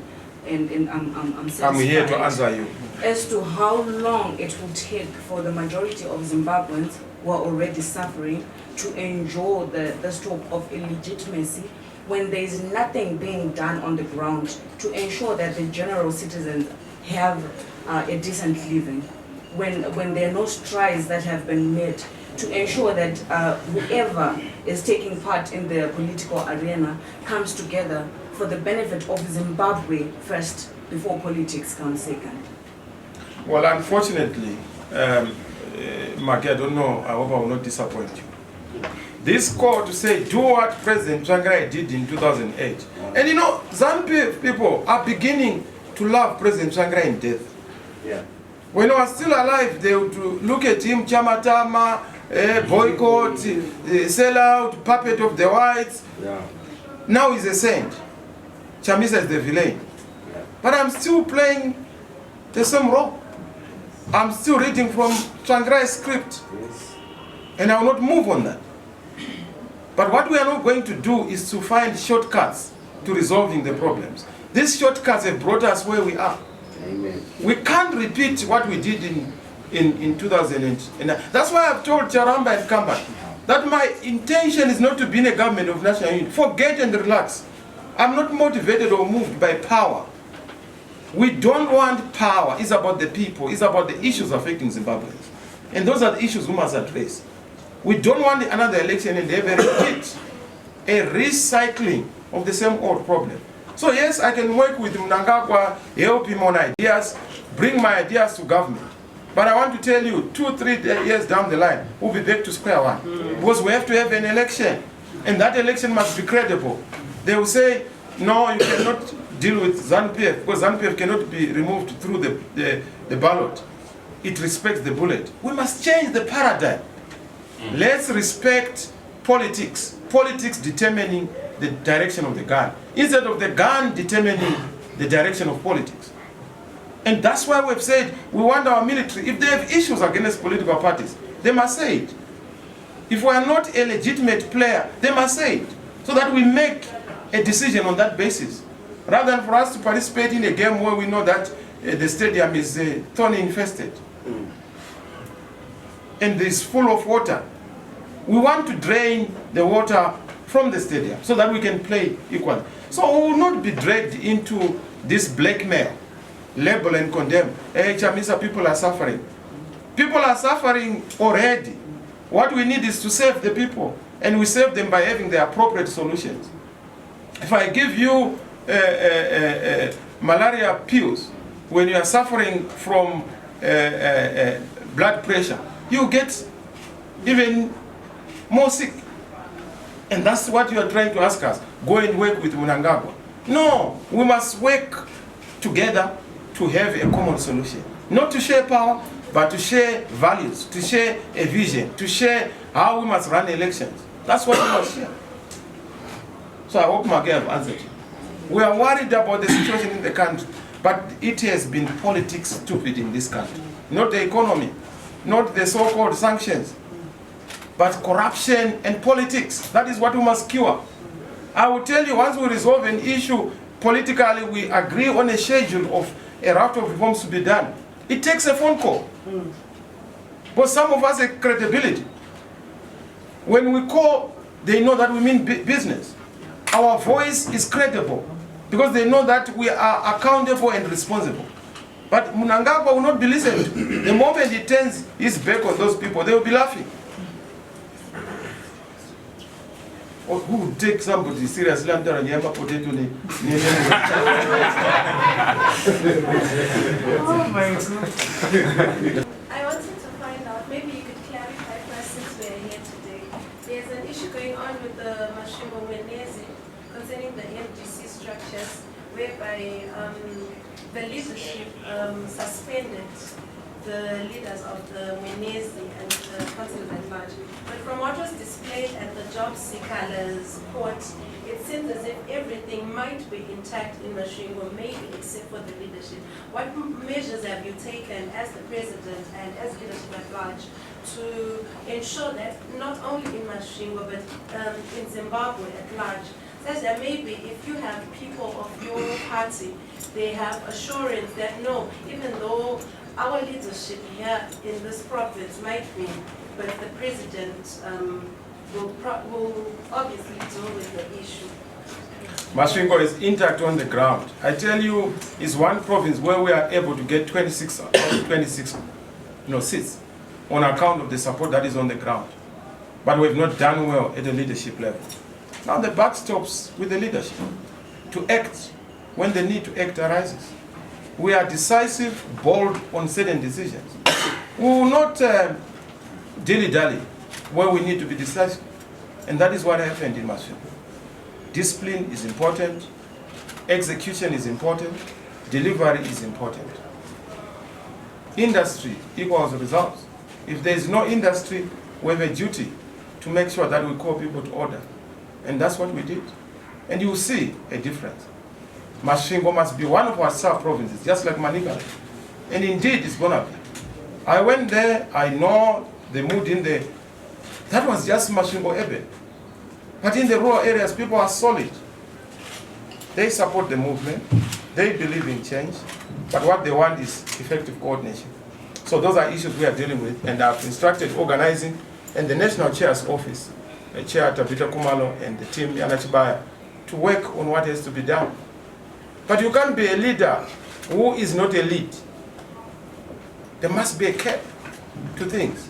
and I'm satisfied. I'm here to answer you. As to how long it will take for the majority of Zimbabweans who are already suffering to enjoy the stroke of illegitimacy, when there is nothing being done on the ground to ensure that the general citizens have a decent living, when there are no strides that have been made to ensure that whoever is taking part in the political arena comes together for the benefit of Zimbabwe first, before politics comes second. Well, unfortunately, Maki, I don't know, I hope I will not disappoint you. This call to say, do what President Tsvangirai did in 2008. And you know, ZANU-PF people are beginning to love President Tsvangirai in death. Yeah. When he was still alive, they would look at him, chamatama, boycott, sell out, puppet of the whites. Yeah. Now he's a saint. Chamisa is the villain. Yeah. But I'm still playing the same role. I'm still reading from Tsvangirai's script. Yes. And I will not move on that. But what we are not going to do is to find shortcuts to resolving the problems. These shortcuts have brought us where we are. Amen. We can't repeat what we did in 2000. And that's why I've told Charamba and Kamba that my intention is not to be in a government of national unity. Forget and relax. I'm not motivated or moved by power. We don't want power. It's about the people. It's about the issues affecting Zimbabweans. And those are the issues we must address. We don't want another election and have a repeat, a recycling of the same old problem. So yes, I can work with Mnangagwa, help him on ideas, bring my ideas to government. But I want to tell you, 2-3 years down the line, we'll be back to square one. Because we have to have an election. And that election must be credible. They will say, no, you cannot deal with ZANU-PF, because ZANU-PF cannot be removed through the ballot. It respects the bullet. We must change the paradigm. Let's respect politics. Politics determining the direction of the gun, instead of the gun determining the direction of politics. And that's why we've said we want our military, if they have issues against political parties, they must say it. If we are not a legitimate player, they must say it, so that we make a decision on that basis. Rather than for us to participate in a game where we know that the stadium is thorn infested and is full of water. We want to drain the water from the stadium so that we can play equally. So we will not be dragged into this blackmail, label and condemn. Hey, Chamisa, people are suffering. People are suffering already. What we need is to save the people, and we save them by having the appropriate solutions. If I give you malaria pills when you are suffering from blood pressure, you get even more sick. And that's what you are trying to ask us. Go and work with Mnangagwa. No, we must work together to have a common solution. Not to share power, but to share values, to share a vision, to share how we must run elections. That's what we must share. So I hope Mage have answered you. We are worried about the situation in the country, but it has been politics stupid in this country. Not the economy, not the so-called sanctions, but corruption and politics. That is what we must cure. I will tell you, once we resolve an issue politically, we agree on a schedule of a raft of reforms to be done. It takes a phone call. But some of us have credibility. When we call, they know that we mean business. Our voice is credible because they know that we are accountable and responsible. But Mnangagwa will not be listened to. The moment he turns his back on those people, they will be laughing. Or who would take somebody seriously and tell them potato? Oh my God. I wanted to find out, maybe you could clarify for us since we are here today. There's an issue going on with the Mashingo Mwenezi concerning the MDC structures, whereby the leadership suspended the leaders of the Mwenezi and the council at large. But from what was displayed at the job seekers court, it seems as if everything might be intact in Mashingo, maybe except for the leadership. What measures have you taken as the president and as leadership at large to ensure that not only in Mashingo but in Zimbabwe at large, such that maybe if you have people of your party, they have assurance that no, even though our leadership here in this province might be, but the president will obviously deal with the issue. Mashingo is intact on the ground. I tell you, it's one province where we are able to get 26 seats on account of the support that is on the ground. But we have not done well at the leadership level. Now the buck stops with the leadership to act when the need to act arises. We are decisive, bold on certain decisions. We will not dilly-dally where we need to be decisive. And that is what happened in Masville. Discipline is important, execution is important, delivery is important. Industry equals results. If there is no industry, we have a duty to make sure that we call people to order. And that's what we did. And you will see a difference. Masvingo must be one of our sub-provinces, just like Manigala. And indeed, it's going to be. I went there, I know the mood in there. That was just Masvingo Ebe. But in the rural areas, people are solid. They support the movement. They believe in change. But what they want is effective coordination. So those are issues we are dealing with. And I've instructed organizing and the National Chair's Office, the Chair Tabita Kumalo and the team Yanachibaya, to work on what has to be done. But you can't be a leader who is not a lead. There must be a cap to things.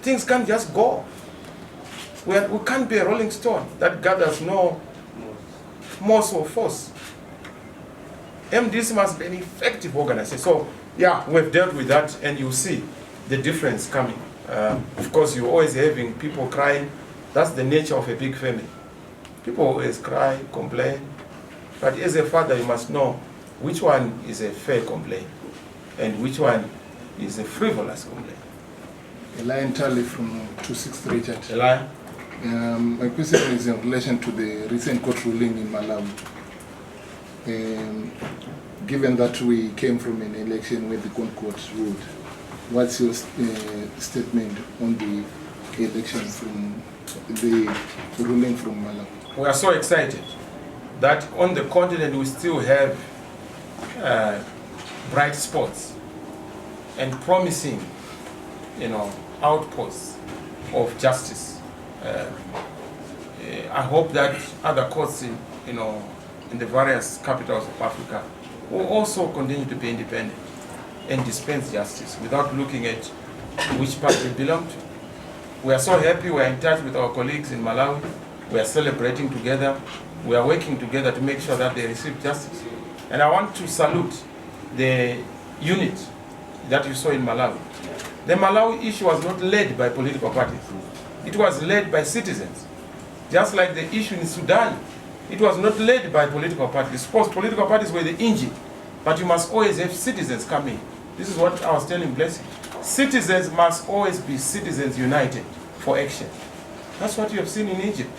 Things can't just go. We can't be a rolling stone that gathers no muscle force. MDC must be an effective organization. So, yeah, we've dealt with that, and you see the difference coming. Of course, you're always having people crying. That's the nature of a big family. People always cry, complain. But as a father, you must know which one is a fair complaint and which one is a frivolous complaint. Eli Tally from 26th Richard. Eli? My question is in relation to the recent court ruling in Malawi. Given that we came from an election where the court ruled, what's your statement on the election from the ruling from Malawi? We are so excited that on the continent we still have bright spots and promising, outposts of justice. I hope that other courts in the various capitals of Africa will also continue to be independent and dispense justice without looking at which party they belong to. We are so happy we are in touch with our colleagues in Malawi. We are celebrating together. We are working together to make sure that they receive justice. And I want to salute the unit that you saw in Malawi. The Malawi issue was not led by political parties. It was led by citizens. Just like the issue in Sudan, it was not led by political parties. Of course, political parties were the engine, but you must always have citizens come in. This is what I was telling Blessing. Citizens must always be citizens united for action. That's what you have seen in Egypt.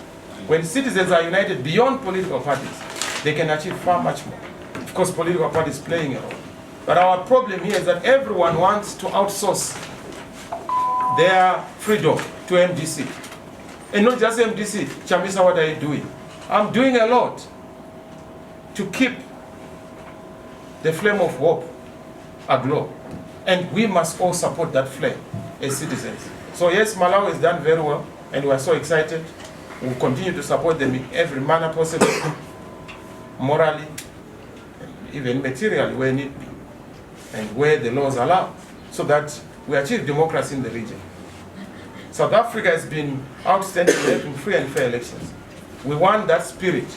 When citizens are united beyond political parties, they can achieve far much more. Of course, political parties playing a role. But our problem here is that everyone wants to outsource their freedom to MDC. And not just MDC. Chamisa, what are you doing? I'm doing a lot to keep the flame of hope aglow. And we must all support that flame as citizens. So yes, Malawi has done very well, and we are so excited. We'll continue to support them in every manner possible, morally, even materially where need be, and where the laws allow, so that we achieve democracy in the region. South Africa has been outstanding in having free and fair elections. We want that spirit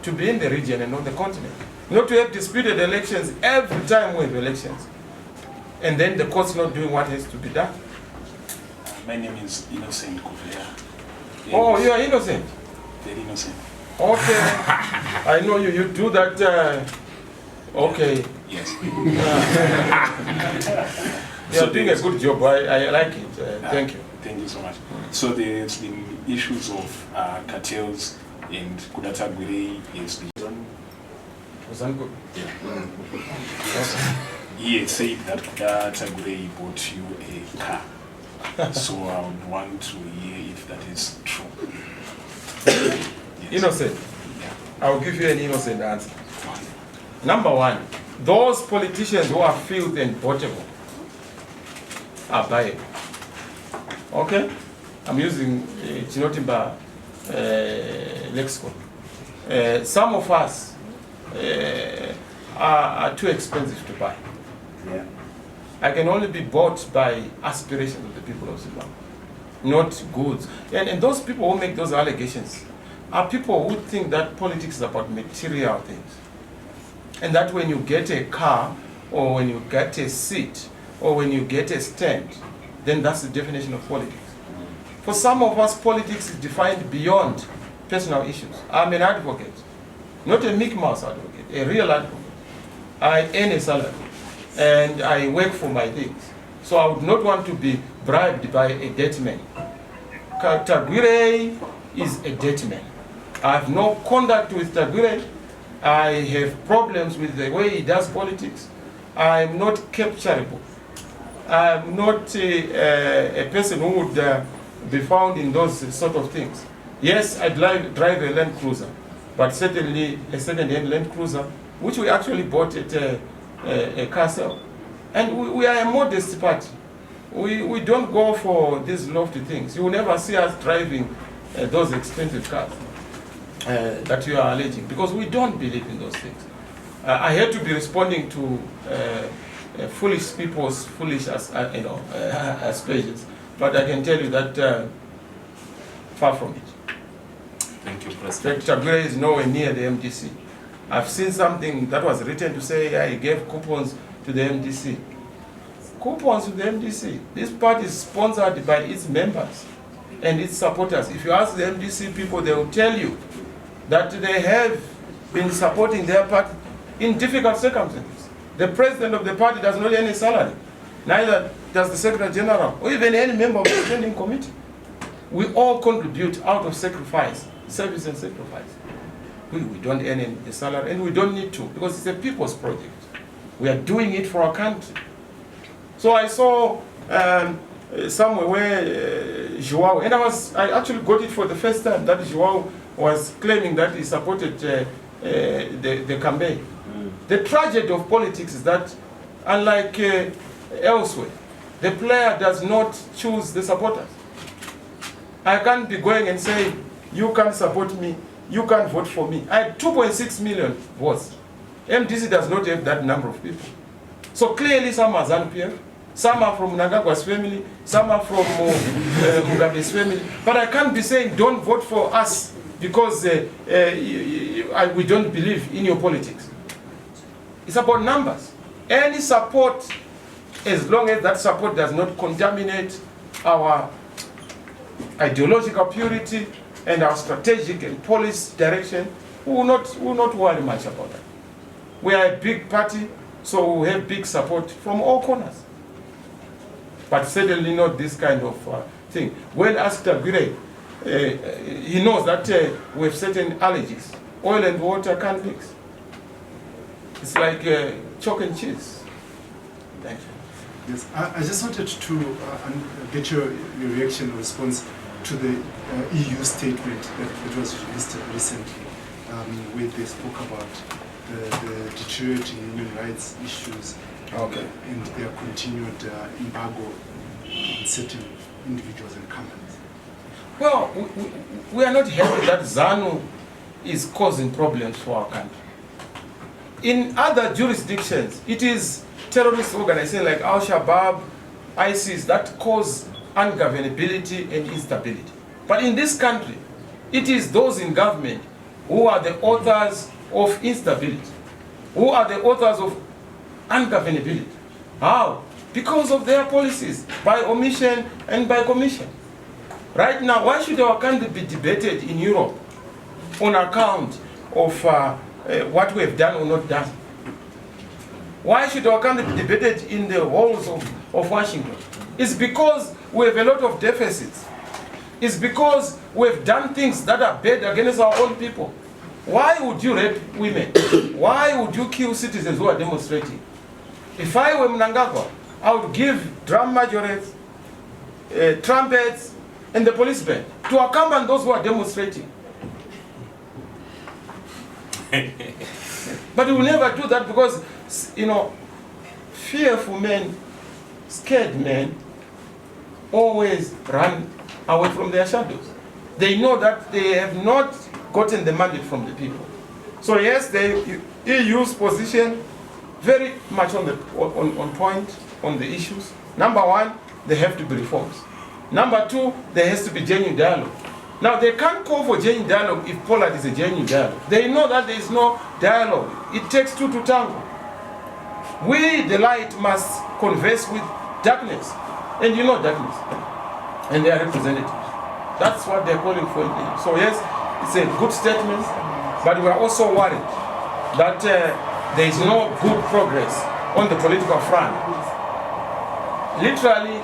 to be in the region and on the continent. Not to have disputed elections every time we have elections, and then the court's not doing what has to be done. My name is Innocent Kovea. Oh, you are innocent? Very innocent. Okay. I know you do that. Okay. Yes. You are doing a good job. I like it. Thank you. Thank you so much. So there's been issues of cartels, and Kudata Gwire is the... Was that good? Yeah. He had said that Kudata Gwire bought you a car. So I would want to hear if that is true. Yes. Innocent. Yeah. I will give you an innocent answer. Number one, those politicians who are filthy and portable are buyable. Okay? I'm using Chinotimba lexicon. Some of us are too expensive to buy. Yeah. I can only be bought by aspirations of the people of Zimbabwe, not goods. And those people who make those allegations are people who think that politics is about material things. And that when you get a car or when you get a seat or when you get a stand, then that's the definition of politics. For some of us, politics is defined beyond personal issues. I'm an advocate, not a Mickey Mouse advocate, a real advocate. I earn a salary, and I work for my things. So I would not want to be bribed by a debt man. Tagwire is a debt man. I have no contact with Tagwire. I have problems with the way he does politics. I'm not capturable. I'm not a person who would be found in those sort of things. Yes, I drive a Land Cruiser, but certainly a second-hand Land Cruiser, which we actually bought at a car sale. And we are a modest party. We don't go for these lofty things. You will never see us driving those expensive cars that you are alleging, because we don't believe in those things. I had to be responding to foolish people's foolish aspersions, but I can tell you that far from it. Thank you, President. Tagwire is nowhere near the MDC. I've seen something that was written to say I gave coupons to the MDC. Coupons to the MDC. This party is sponsored by its members and its supporters. If you ask the MDC people, they will tell you that they have been supporting their party in difficult circumstances. The president of the party does not earn any salary. Neither does the secretary general or even any member of the standing committee. We all contribute out of sacrifice, service and sacrifice. We don't earn any salary, and we don't need to, because it's a people's project. We are doing it for our country. So I saw somewhere where Joao, and I actually got it for the first time, that Joao was claiming that he supported the campaign. The tragedy of politics is that, unlike elsewhere, the player does not choose the supporters. I can't be going and saying, you can't support me, you can't vote for me. I had 2.6 million votes. MDC does not have that number of people. So clearly some are ZANU-PF, some are from Nangagwa's family, some are from Mugabe's family. But I can't be saying, don't vote for us because we don't believe in your politics. It's about numbers. Any support, as long as that support does not contaminate our ideological purity and our strategic and policy direction, we will not worry much about that. We are a big party, so we have big support from all corners. But certainly not this kind of thing. When asked Tagwire, he knows that we have certain allergies. Oil and water can't mix. It's like chalk and cheese. Thank you. Yes, I just wanted to get your reaction or response to the EU statement that was released recently, where they spoke about the deteriorating human rights issues and their continued embargo on certain individuals and companies. Well, we are not happy that ZANU is causing problems for our country. In other jurisdictions, it is terrorist organizations like Al-Shabaab, ISIS that cause ungovernability and instability. But in this country, it is those in government who are the authors of instability, who are the authors of ungovernability. How? Because of their policies, by omission and by commission. Right now, why should our country be debated in Europe on account of what we have done or not done? Why should our country be debated in the halls of Washington? It's because we have a lot of deficits. It's because we have done things that are bad against our own people. Why would you rape women? Why would you kill citizens who are demonstrating? If I were Mnangagwa, I would give drum majorities, trumpets, and the police band to accompany those who are demonstrating. But we will never do that because, fearful men, scared men, always run away from their shadows. They know that they have not gotten the mandate from the people. So yes, the EU's position very much on point on the issues. Number one, there have to be reforms. Number two, there has to be genuine dialogue. Now they can't call for genuine dialogue if Poland is a genuine dialogue. They know that there is no dialogue. It takes two to tango. We, the light, must converse with darkness. And you know darkness. And they are representatives. That's what they're calling for. So yes, it's a good statement, but we are also worried that there is no good progress on the political front. Literally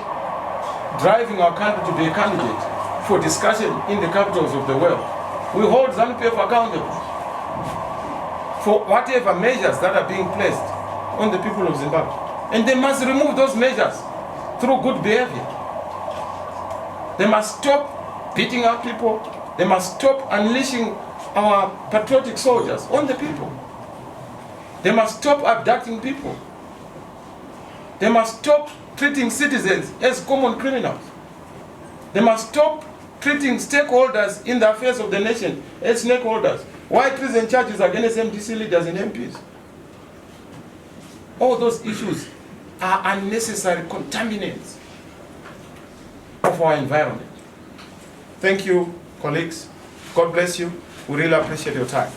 driving our country to be a candidate for discussion in the capitals of the world. We hold ZANU-PF accountable for whatever measures that are being placed on the people of Zimbabwe. And they must remove those measures through good behavior. They must stop beating up people. They must stop unleashing our patriotic soldiers on the people. They must stop abducting people. They must stop treating citizens as common criminals. They must stop treating stakeholders in the affairs of the nation as stakeholders. Why prison charges against MDC leaders and MPs? All those issues are unnecessary contaminants of our environment. Thank you, colleagues. God bless you. We really appreciate your time.